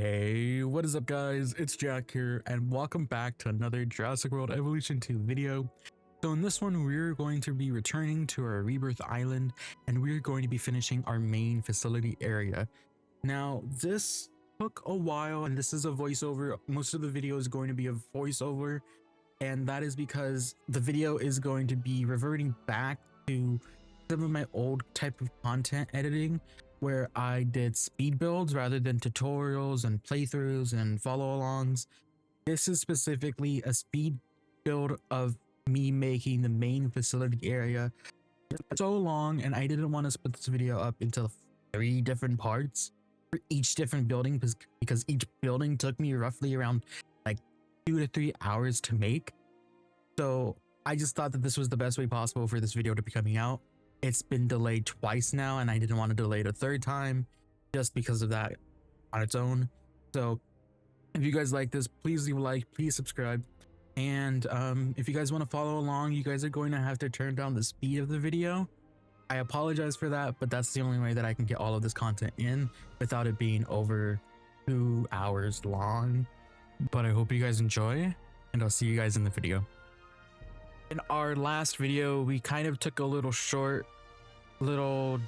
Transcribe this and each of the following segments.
Hey, what is up guys? It's Jack here and welcome back to another Jurassic World Evolution 2 video. So in this one we're going to be returning to our Rebirth island and we're going to be finishing our main facility area. Now this took a while and this is a voiceover. Most of the video is going to be a voiceover, and that is because the video is going to be reverting back to some of my old type of content editing, where I did speed builds rather than tutorials and playthroughs and follow-alongs. This is specifically a speed build of me making the main facility area so long, and I didn't want to split this video up into 3 different parts for each different building because each building took me roughly around like 2 to 3 hours to make. So I just thought that this was the best way possible for this video to be coming out. It's been delayed twice now and I didn't want to delay it a 3rd time just because of that on its own. So if you guys like this, please leave a like, please subscribe, and if you guys want to follow along, you guys are going to have to turn down the speed of the video. I apologize for that, but that's the only way that I can get all of this content in without it being over 2 hours long. But I hope you guys enjoy, and I'll see you guys in the video. In our last video, we kind of took a little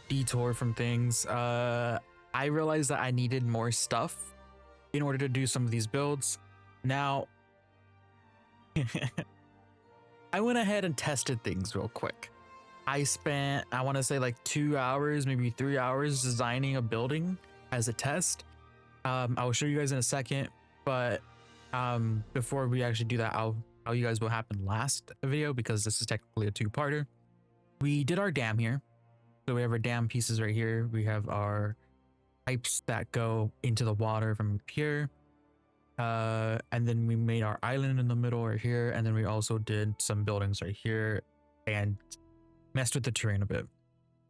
detour from things. I realized that I needed more stuff in order to do some of these builds. Now, I went ahead and tested things real quick. I spent, I want to say like 2 hours, maybe 3 hours designing a building as a test. I will show you guys in a second, but before we actually do that, I'll tell you guys what happened last video, because this is technically a 2-parter. We did our dam here. So we have our dam pieces right here. We have our pipes that go into the water from here. And then we made our island in the middle right here. And then we also did some buildings right here and messed with the terrain a bit.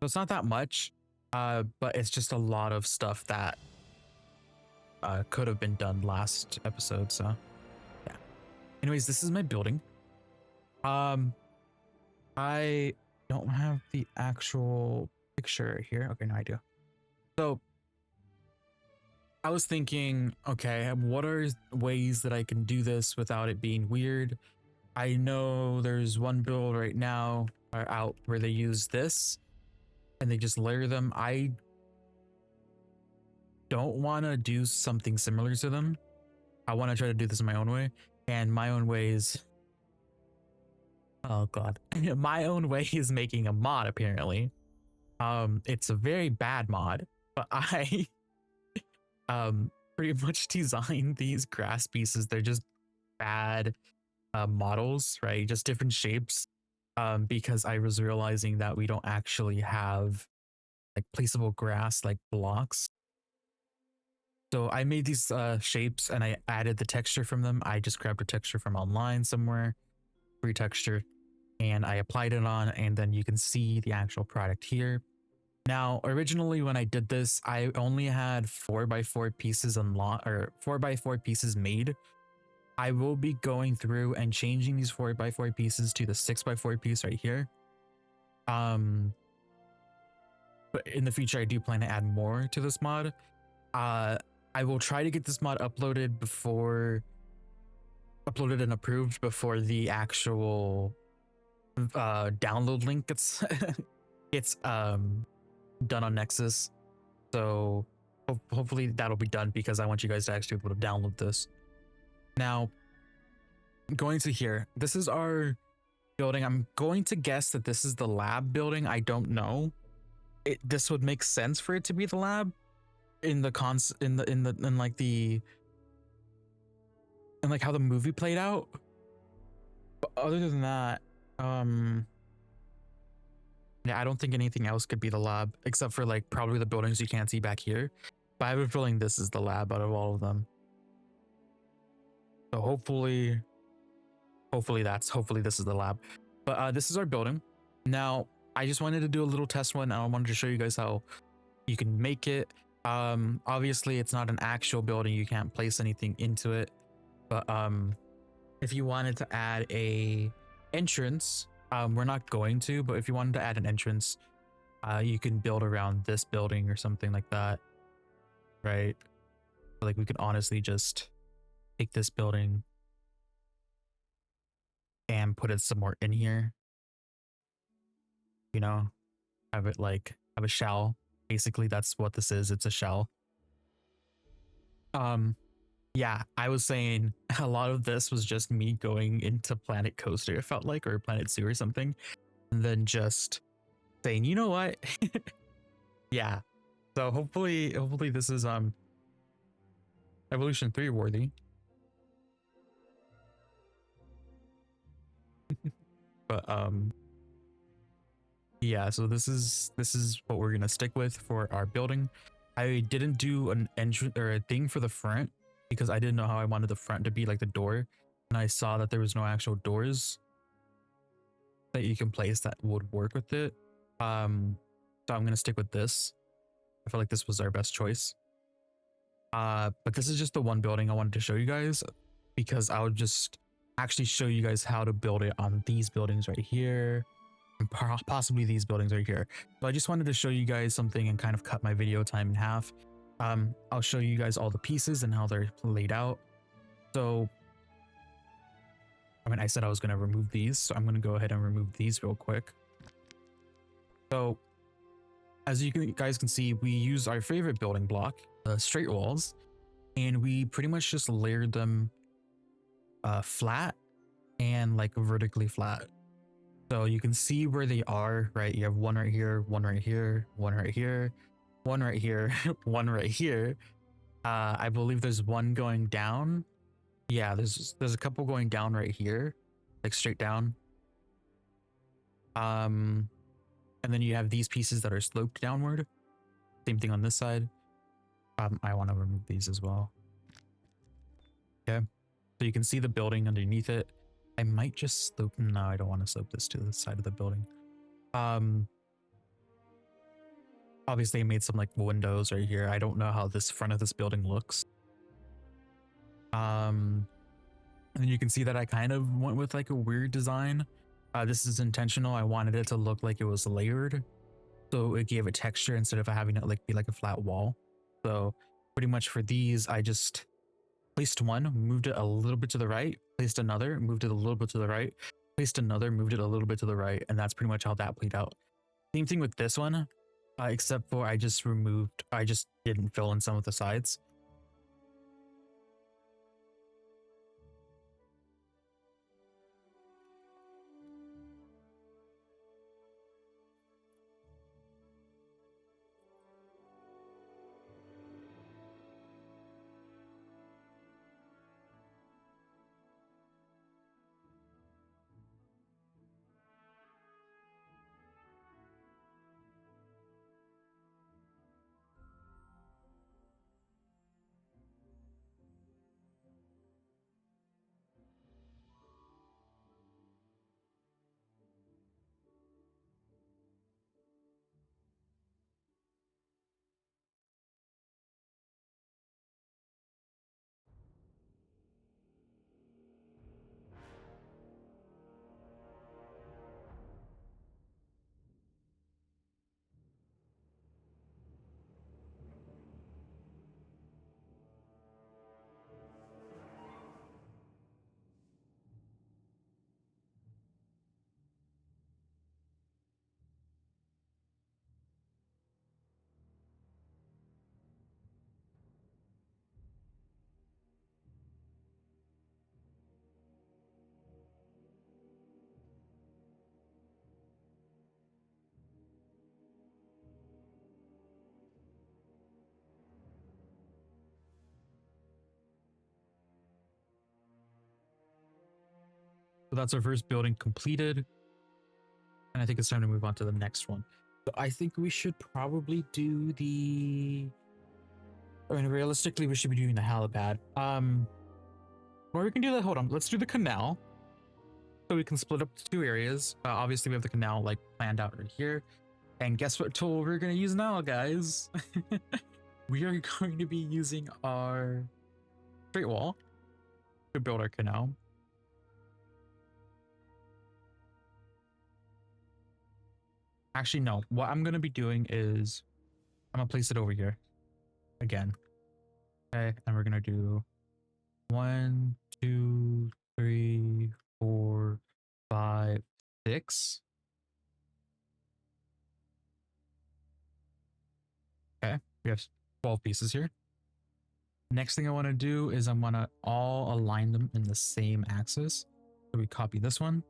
So it's not that much, but it's just a lot of stuff that could have been done last episode. So yeah. Anyways, this is my building. I don't have the actual picture right here. Okay, no, I do. So I was thinking, okay, what are ways that I can do this without it being weird? I know there's one build right now out where they use this and they just layer them. I don't want to do something similar to them. I want to try to do this in my own way. And my own way is, oh god, my own way is making a mod apparently. It's a very bad mod, but I pretty much designed these grass pieces. They're just bad models, right? Just different shapes, because I was realizing that we don't actually have like placeable grass like blocks. So I made these shapes and I added the texture from them. I just grabbed a texture from online somewhere, free texture, and I applied it on, and then you can see the actual product here. Now, originally when I did this, I only had 4x4 pieces unlocked, or 4x4 pieces made. I will be going through and changing these 4x4 pieces to the 6x4 piece right here. But in the future, I do plan to add more to this mod. I will try to get this mod uploaded and approved before the actual download link gets done on Nexus. So hopefully that'll be done, because I want you guys to actually be able to download this. Now, going to here, this is our building. I'm going to guess that this is the lab building. I don't know. This would make sense for it to be the lab in like how the movie played out. But other than that, yeah, I don't think anything else could be the lab except for like probably the buildings you can't see back here. But I have a feeling this is the lab out of all of them. So hopefully this is the lab. But this is our building. Now, I just wanted to do a little test one. I wanted to show you guys how you can make it. Obviously it's not an actual building, you can't place anything into it, but if you wanted to add a entrance, we're not going to, but if you wanted to add an entrance, you can build around this building or something like that, right? Like we could honestly just take this building and put it somewhere in here, you know, have it like have a shell. Basically, that's what this is. It's a shell. Yeah, I was saying a lot of this was just me going into Planet Coaster, it felt like, or Planet Zoo or something, and then just saying, you know what? Yeah. So hopefully this is Evolution 3 worthy. But yeah, so this is what we're gonna stick with for our building. I didn't do an entrance or a thing for the front because I didn't know how I wanted the front to be, like the door, and I saw that there was no actual doors that you can place that would work with it. So I'm gonna stick with this. I feel like this was our best choice. But this is just the one building I wanted to show you guys because I would just actually show you guys how to build it on these buildings right here and possibly these buildings right here. So I just wanted to show you guys something and kind of cut my video time in half. I'll show you guys all the pieces and how they're laid out. So I mean, I said I was going to remove these, so I'm going to go ahead and remove these real quick. So as you guys can see, we use our favorite building block, the straight walls, and we pretty much just layered them flat and like vertically flat. So you can see where they are, right? You have one right here, one right here, one right here, one right here, one right here. I believe there's one going down. Yeah, there's a couple going down right here, like straight down. And then you have these pieces that are sloped downward. Same thing on this side. I want to remove these as well. Okay, so you can see the building underneath it. I might just slope. No, I don't want to slope this to the side of the building. Obviously I made some like windows right here. I don't know how this front of this building looks. And then you can see that I kind of went with like a weird design. This is intentional. I wanted it to look like it was layered, so it gave a texture instead of having it like be like a flat wall. So pretty much for these, I just placed one, moved it a little bit to the right, placed another, moved it a little bit to the right, placed another, moved it a little bit to the right, and that's pretty much how that played out. Same thing with this one, except for I just didn't fill in some of the sides. So that's our first building completed. And I think it's time to move on to the next one. So I think we should probably do I mean, realistically, we should be doing the helipad. Or we can do that. Hold on. Let's do the canal. So we can split up to two areas. Obviously, we have the canal like planned out right here. And guess what tool we're going to use now, guys? We are going to be using our straight wall to build our canal. Actually, no. What I'm going to be doing is I'm going to place it over here again. Okay, and we're gonna do 1, 2, 3, 4, 5, 6. Okay, we have 12 pieces here. Next thing I want to do is I want to all align them in the same axis. So we copy this one,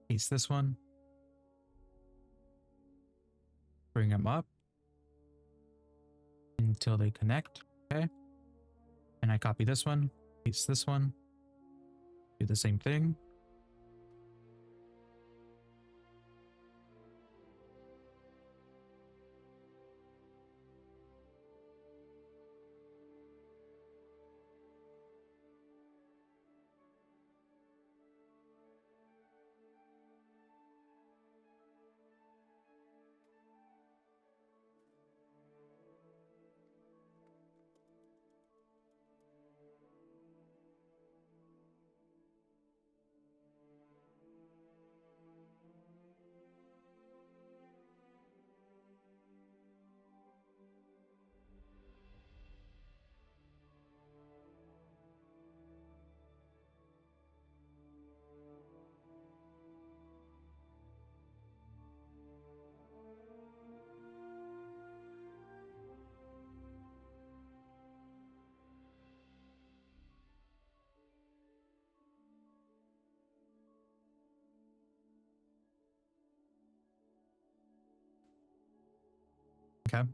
paste this one, bring them up until they connect. Okay. And I copy this one, paste this one, do the same thing. Okay.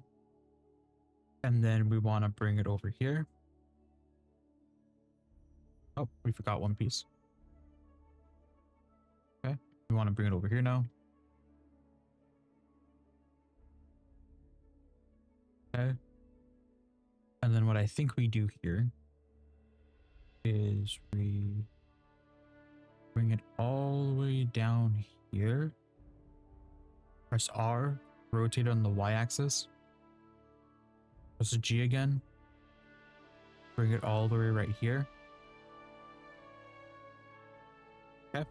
And then we want to bring it over here. Oh, we forgot one piece. Okay. We want to bring it over here now. Okay. And then what I think we do here is we bring it all the way down here. Press R, rotate on the y-axis. Press G again. Bring it all the way right here. Okay.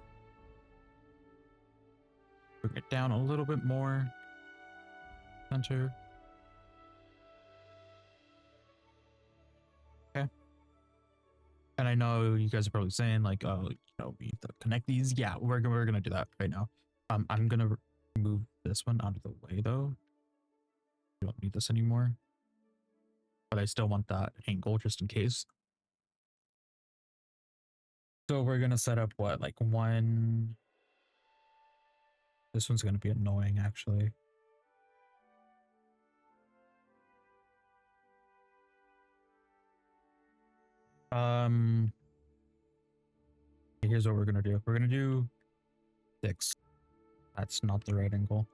Bring it down a little bit more. Center. Okay. And I know you guys are probably saying like, oh, we need to connect these. Yeah, we're gonna do that right now. I'm gonna remove this one out of the way though. We don't need this anymore. But I still want that angle just in case. So we're gonna set up what, like one. This one's gonna be annoying actually. Here's what we're gonna do. We're gonna do 6. That's not the right angle.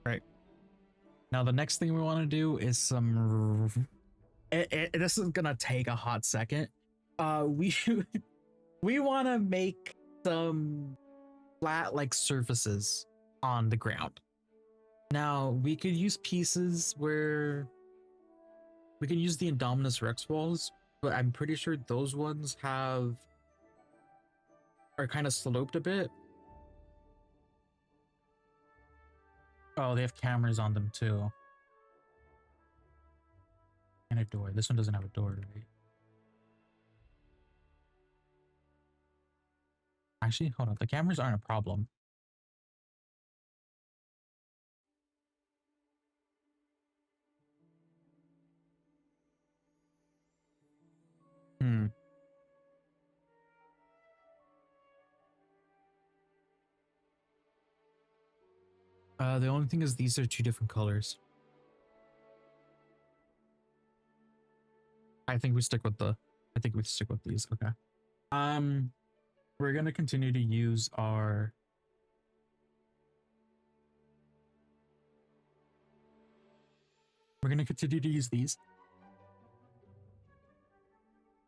Right. Now the next thing we want to do is some. This is gonna take a hot second, We we want to make some flat like surfaces on the ground. Now we could use pieces where we can use the Indominus Rex walls, but I'm pretty sure those ones are kind of sloped a bit. Oh, they have cameras on them too. And a door. This one doesn't have a door, right? Actually, hold on. The cameras aren't a problem. Hmm. The only thing is these are two different colors. I think we stick with these. Okay. We're gonna continue to use our these.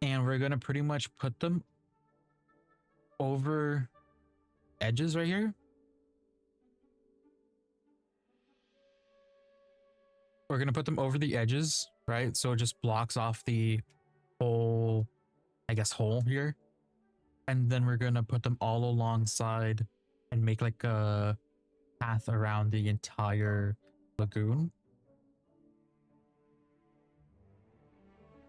And we're gonna pretty much put them over edges right here. We're gonna put them over the edges, right? So it just blocks off the whole, I guess, hole here. And then we're gonna put them all alongside and make like a path around the entire lagoon.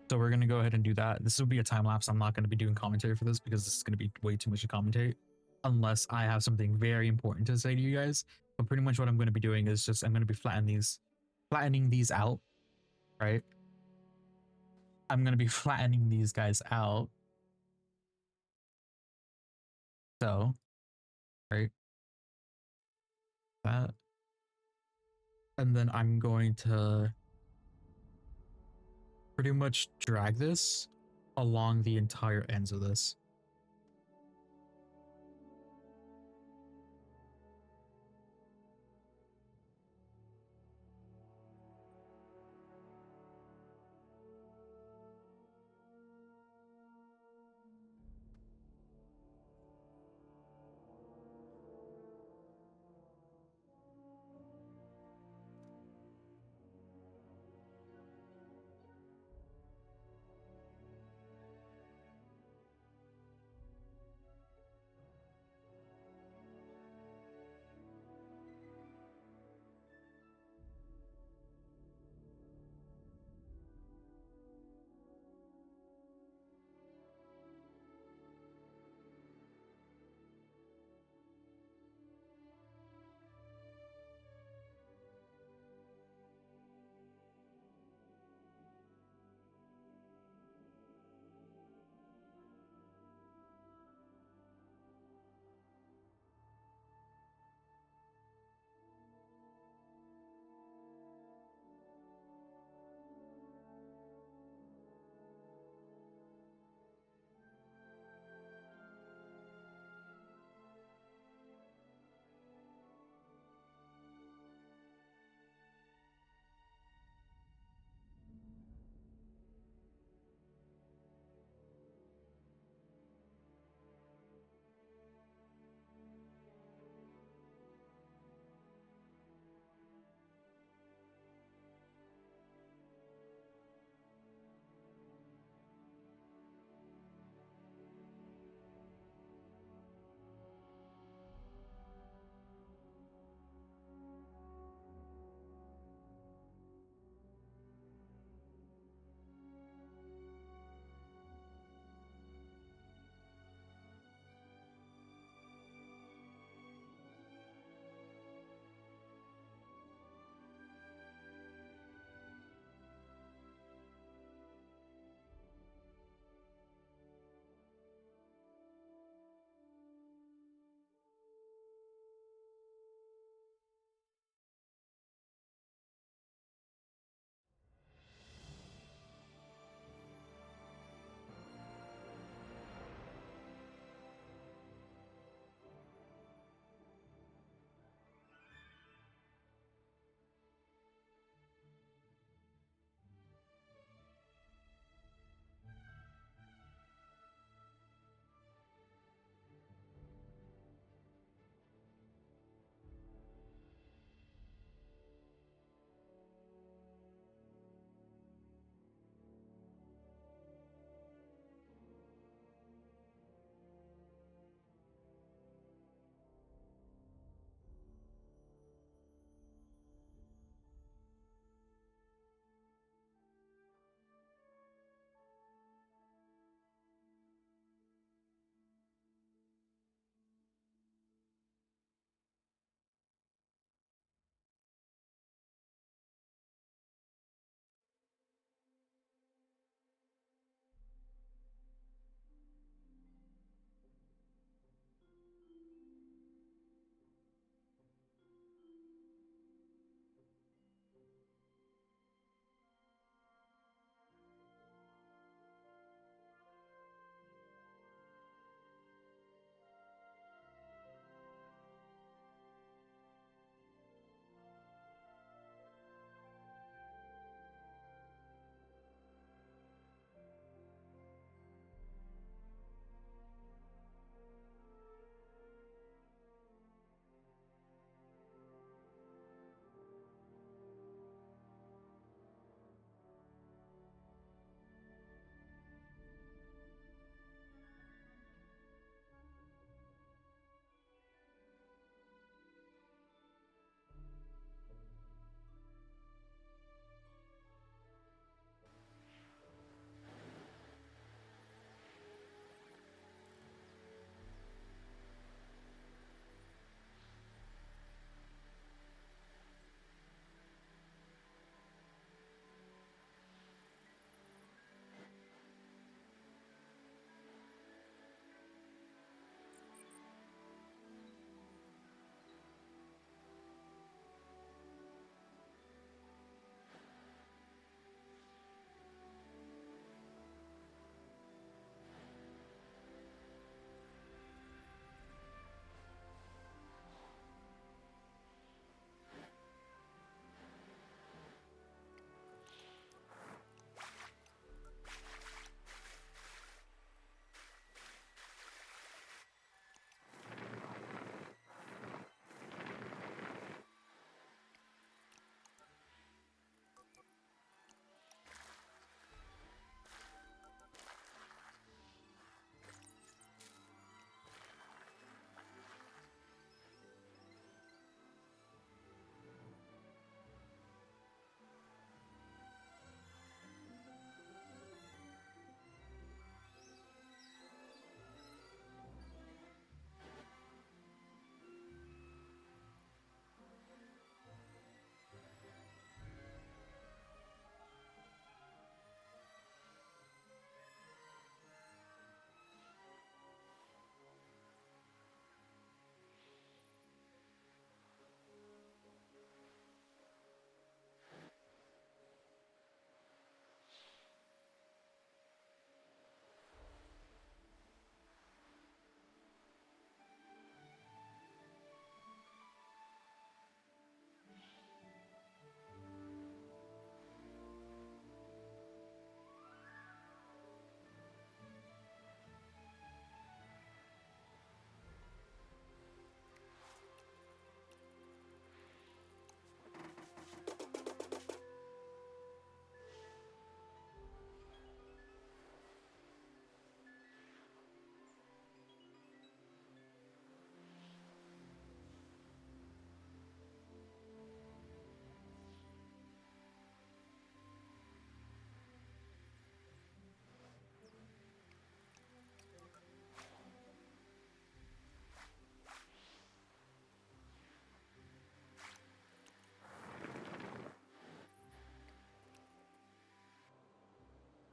So we're gonna go ahead and do that. This will be a time lapse. I'm not gonna be doing commentary for this because this is gonna be way too much to commentate unless I have something very important to say to you guys. But pretty much what I'm gonna be doing is just I'm gonna be flattening these out, right? I'm gonna be flattening these guys out. So, right, that, and then I'm going to pretty much drag this along the entire ends of this.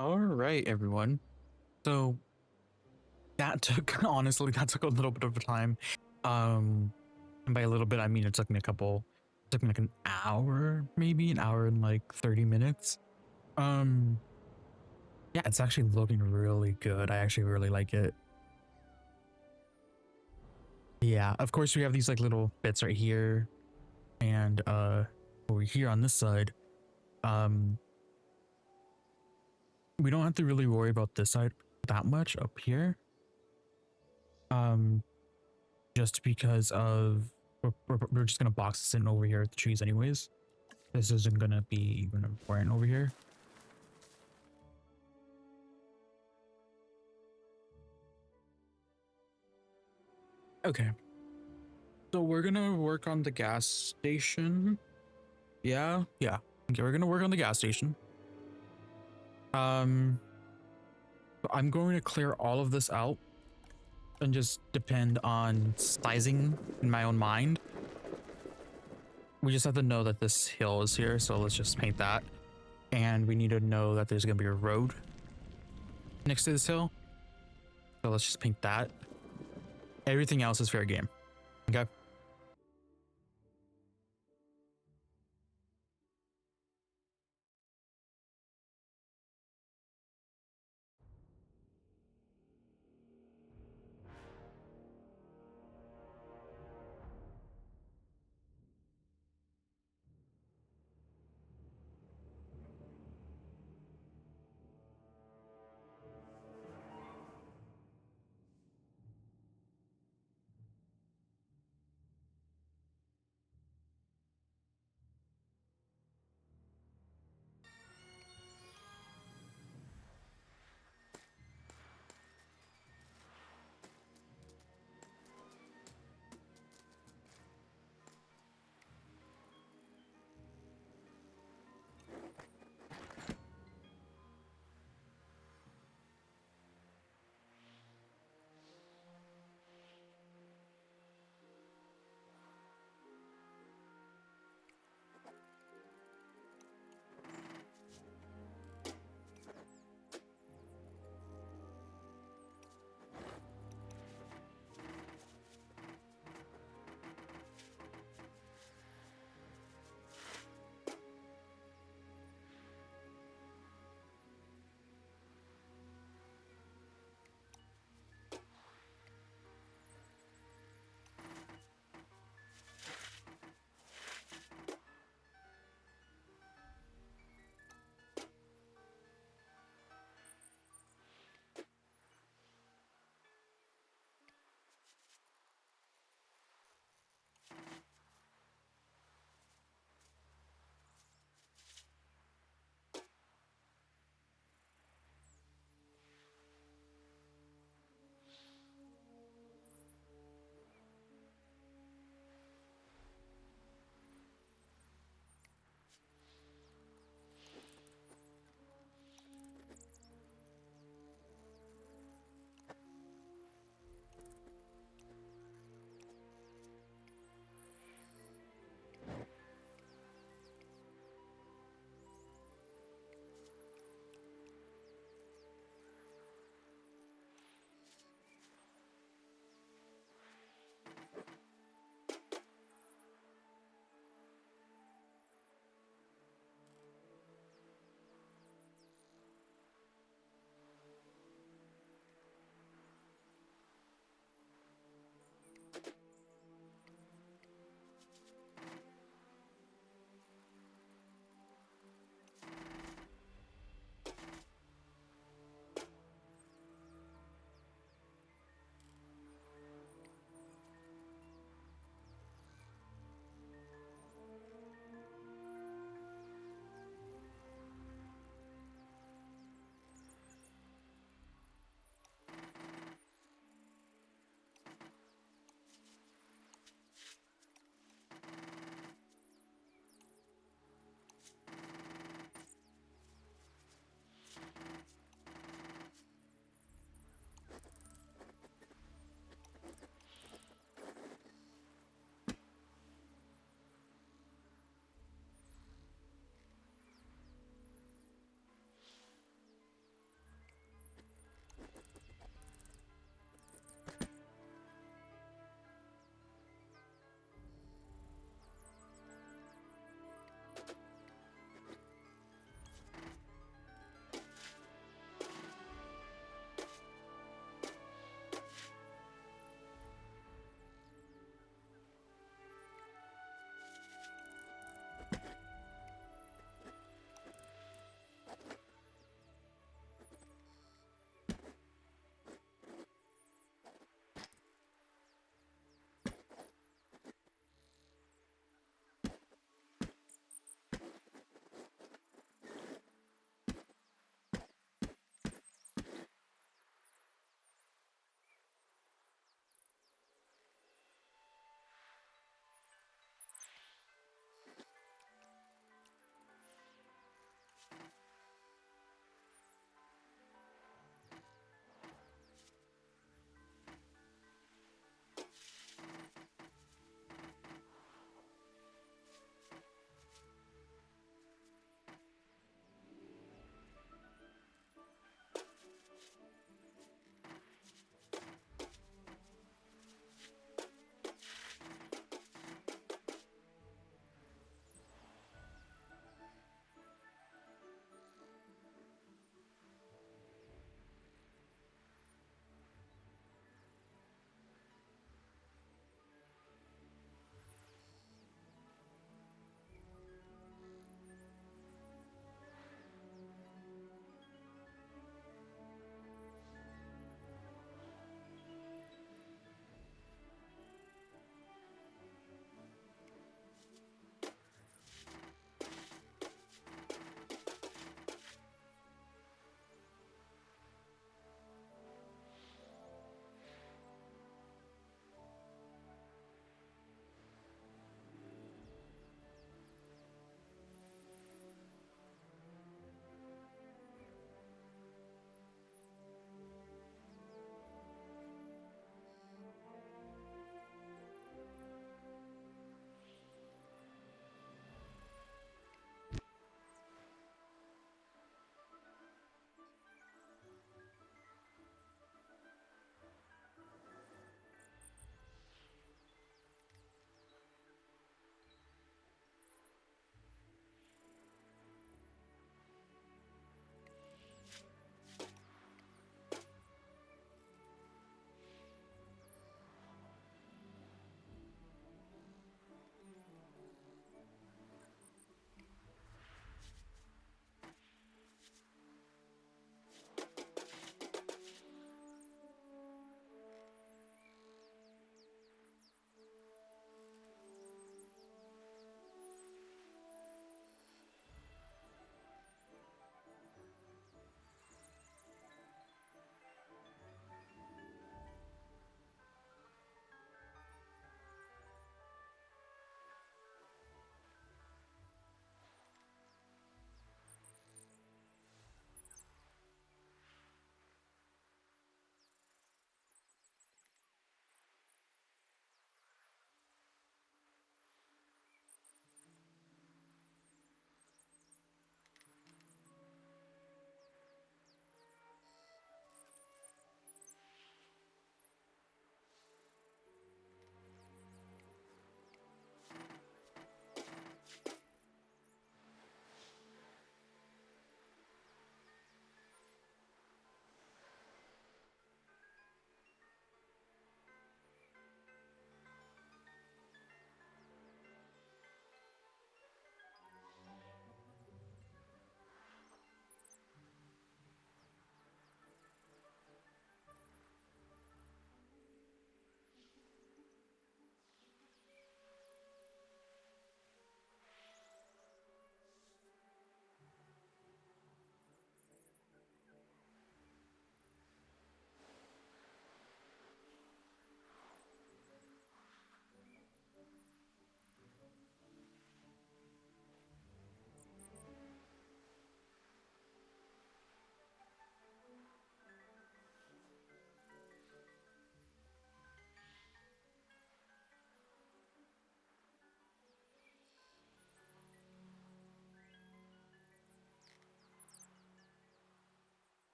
All right, everyone. So that took honestly that took a little bit of time. And by a little bit I mean it took me it took me like an hour, maybe an hour and like 30 minutes. Um yeah, it's actually looking really good. I actually really like it. Yeah, of course we have these like little bits right here and over here on this side. Um we don't have to really worry about this side that much up here. Um just because of we're just gonna box this in over here at the trees anyways. This isn't gonna be even important over here. Okay, so we're gonna work on the gas station. Yeah. Okay, we're gonna work on the gas station. Um, I'm going to clear all of this out and just depend on sizing in my own mind. We just have to know that this hill is here, so let's just paint that. And we need to know that there's gonna be a road next to this hill, so let's just paint that. Everything else is fair game. Okay.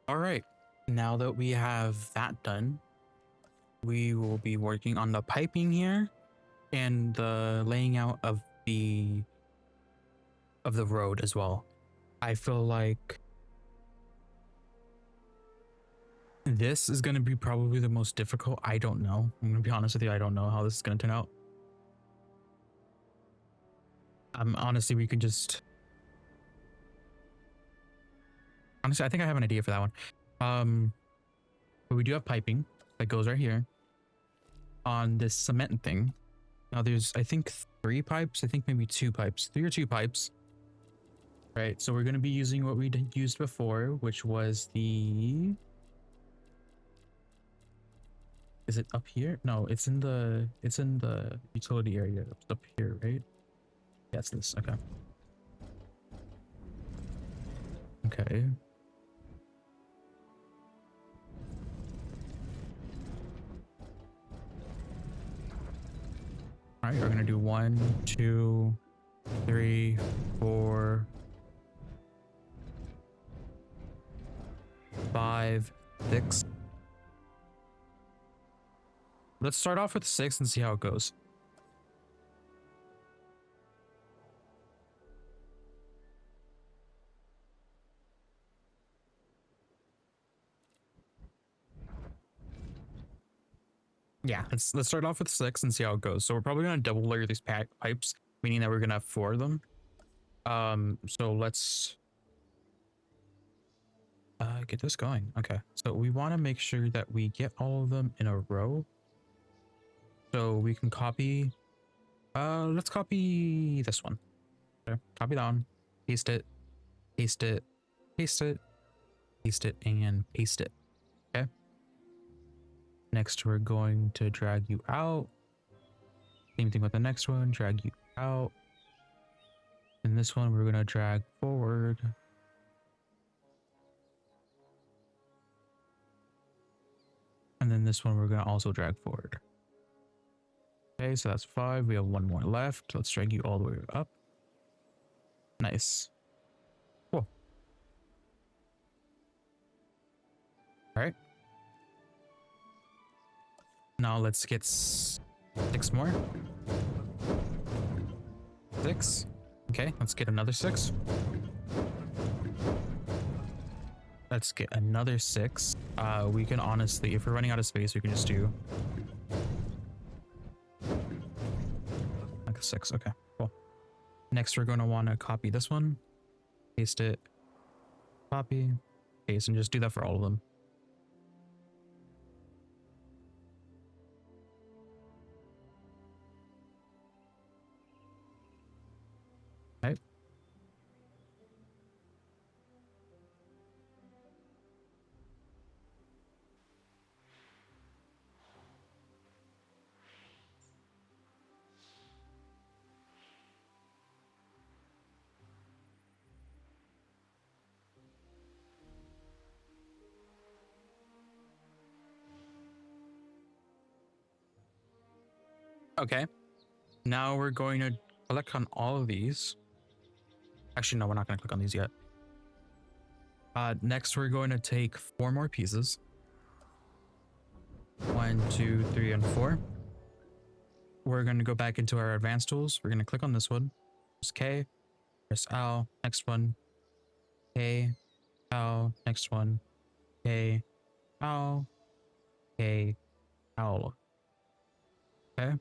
All right, now that we have that done, we will be working on the piping here and the laying out of the road as well. I feel like this is going to be probably the most difficult. I don't know. I'm going to be honest with you. I don't know how this is going to turn out. Honestly, we could just... Honestly, I think I have an idea for that one. But we do have piping that goes right here on this cement thing. Now there's, I think, 3 pipes. I think maybe 2 pipes. 3 or 2 pipes. Right, so we're going to be using what we used before, which was the... Is it up here? No, it's in the utility area. It's up here, right? Yeah, it's this. Okay. Okay. All right, we're gonna do 1, 2, 3, 4, 5, 6. Let's start off with 6 and see how it goes. Yeah, let's start off with 6 and see how it goes. So we're probably gonna double layer these pipes, meaning that we're gonna have 4 of them. So let's get this going. Okay, so we want to make sure that we get all of them in a row, so we can copy. Let's copy this one. Okay, copy that one, paste it, paste it, paste it, paste it, and paste it. Okay. Next, we're going to drag you out. Same thing with the next one, drag you out. And this one, we're gonna drag forward. And then this one, we're gonna also drag forward. Okay, so that's 5. We have 1 more left. Let's drag you all the way up. Nice. Cool. All right. Now let's get 6 more. 6. Okay, let's get another 6. Let's get another 6. We can honestly, if we're running out of space, we can just do like a 6. Okay, cool. Next, we're going to want to copy this one, paste it, copy, paste, and just do that for all of them. Right. Okay, now we're going to click on all of these. Actually, no, we're not going to click on these yet. Next, we're going to take 4 more pieces. 1, 2, 3, and 4. We're going to go back into our advanced tools. We're going to click on this one. Press K, press L, next one, K, L, next one, K, L, K, L. Okay.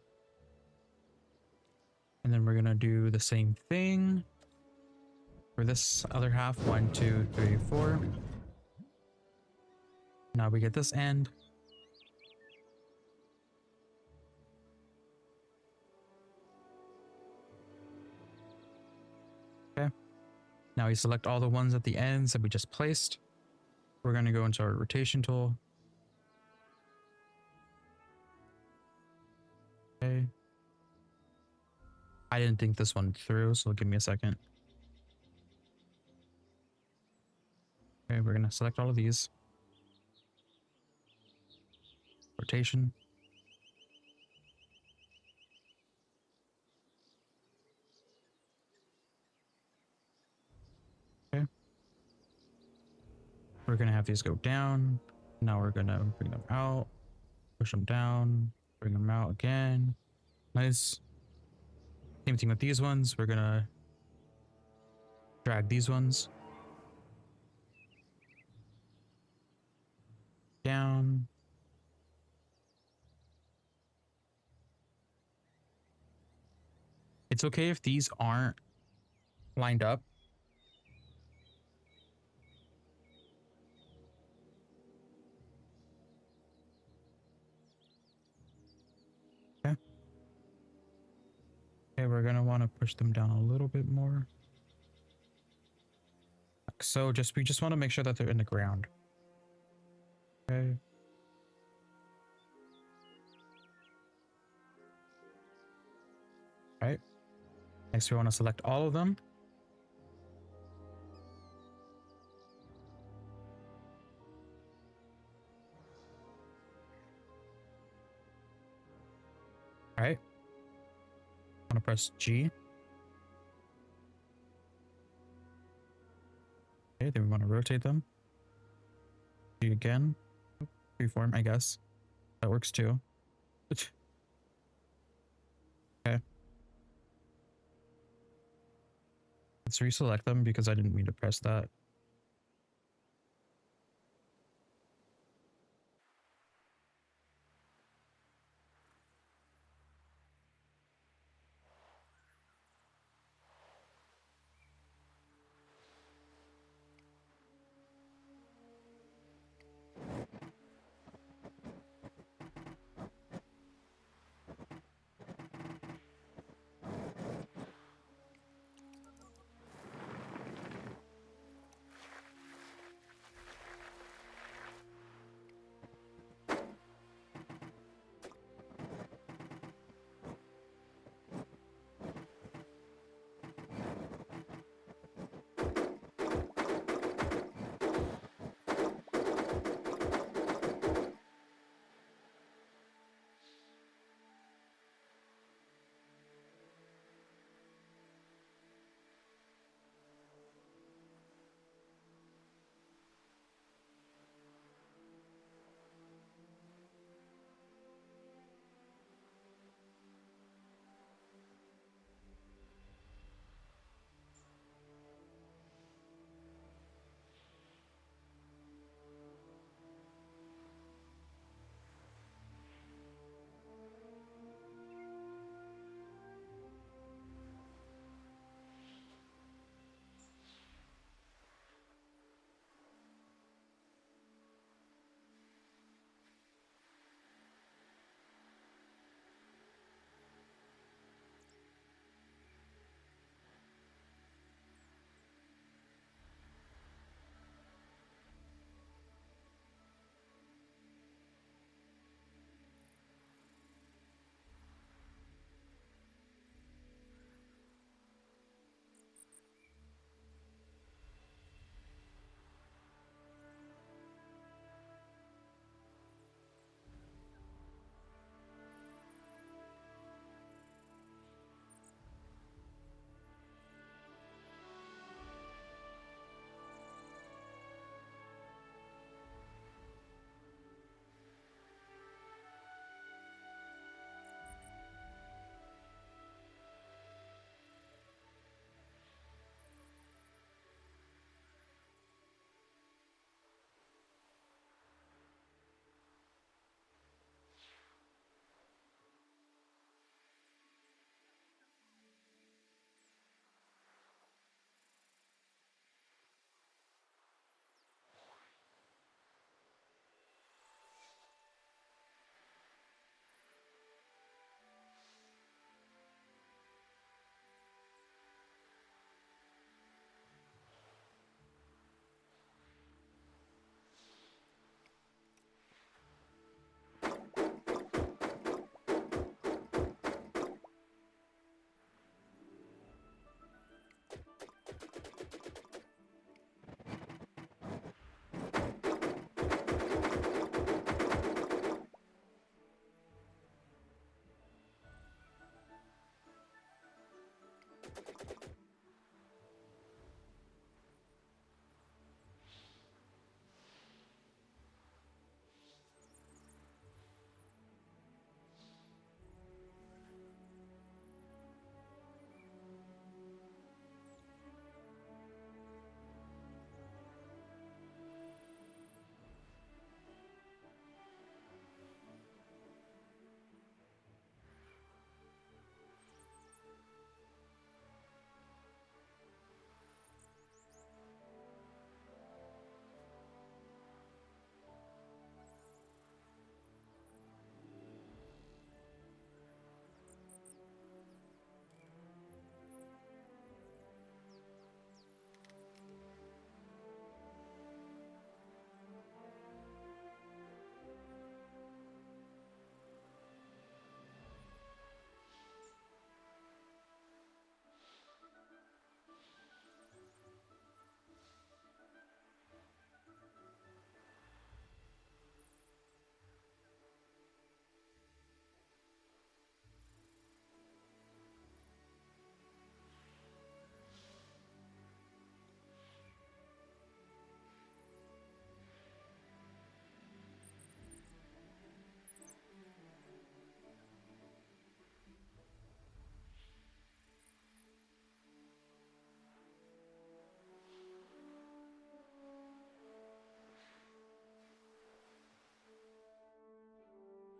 And then we're going to do the same thing for this other half. 1, 2, 3, 4. Now we get this end. Okay. Now we select all the ones at the ends that we just placed. We're going to go into our rotation tool. Okay. I didn't think this one through, so give me a second. Okay, we're going to select all of these. Rotation. Okay. We're gonna have these go down. Now we're gonna bring them out, push them down, bring them out again. Nice. Same thing with these ones. We're gonna drag these ones down. It's okay if these aren't lined up. Okay. Okay, we're gonna want to push them down a little bit more. So we just want to make sure that they're in the ground. Okay. All right. Next, we want to select all of them. All right. I'm gonna press G. Okay, then we want to rotate them. G again. Freeform, I guess. That works too. Okay. Let's reselect them because I didn't mean to press that.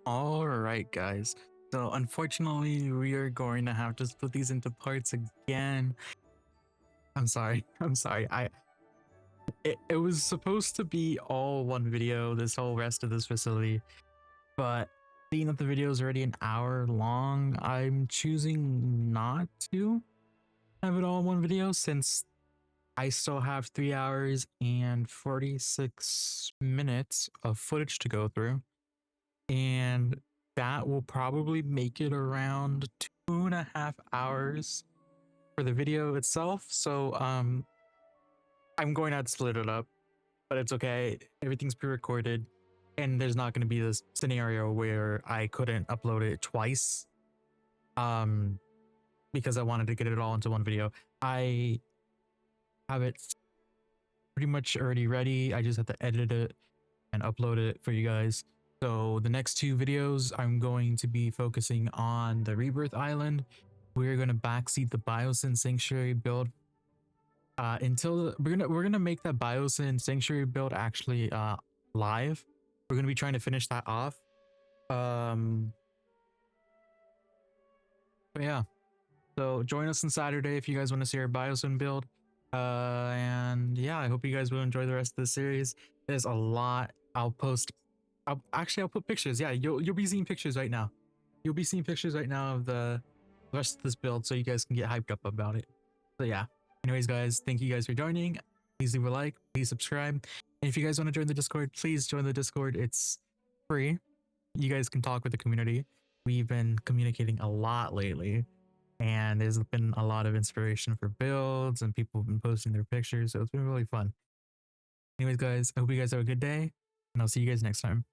All right, guys. So unfortunately, we are going to have to split these into parts again. I'm sorry. I'm sorry. It was supposed to be all one video, this whole rest of this facility, but seeing that the video is already an hour long, I'm choosing not to have it all in one video since I still have 3 hours and 46 minutes of footage to go through. And that will probably make it around 2.5 hours for the video itself. So I'm going to have to split it up, but it's okay. Everything's pre-recorded, and there's not going to be this scenario where I couldn't upload it twice because I wanted to get it all into one video. I have it pretty much already ready. I just have to edit it and upload it for you guys. So the next two videos, I'm going to be focusing on the Rebirth Island. We're going to backseat the Biosyn Sanctuary build until we're gonna make that Biosyn Sanctuary build actually live. We're gonna be trying to finish that off. But yeah, so join us on Saturday if you guys want to see our Biosyn build. And yeah, I hope you guys will enjoy the rest of the series. There's a lot. I'll put pictures. Yeah, you'll be seeing pictures right now. You'll be seeing pictures right now of the rest of this build, so you guys can get hyped up about it. So yeah. Anyways, guys, thank you guys for joining. Please leave a like, please subscribe. And if you guys want to join the Discord, please join the Discord. It's free. You guys can talk with the community. We've been communicating a lot lately, and there's been a lot of inspiration for builds, and people have been posting their pictures, so it's been really fun. Anyways, guys, I hope you guys have a good day, and I'll see you guys next time.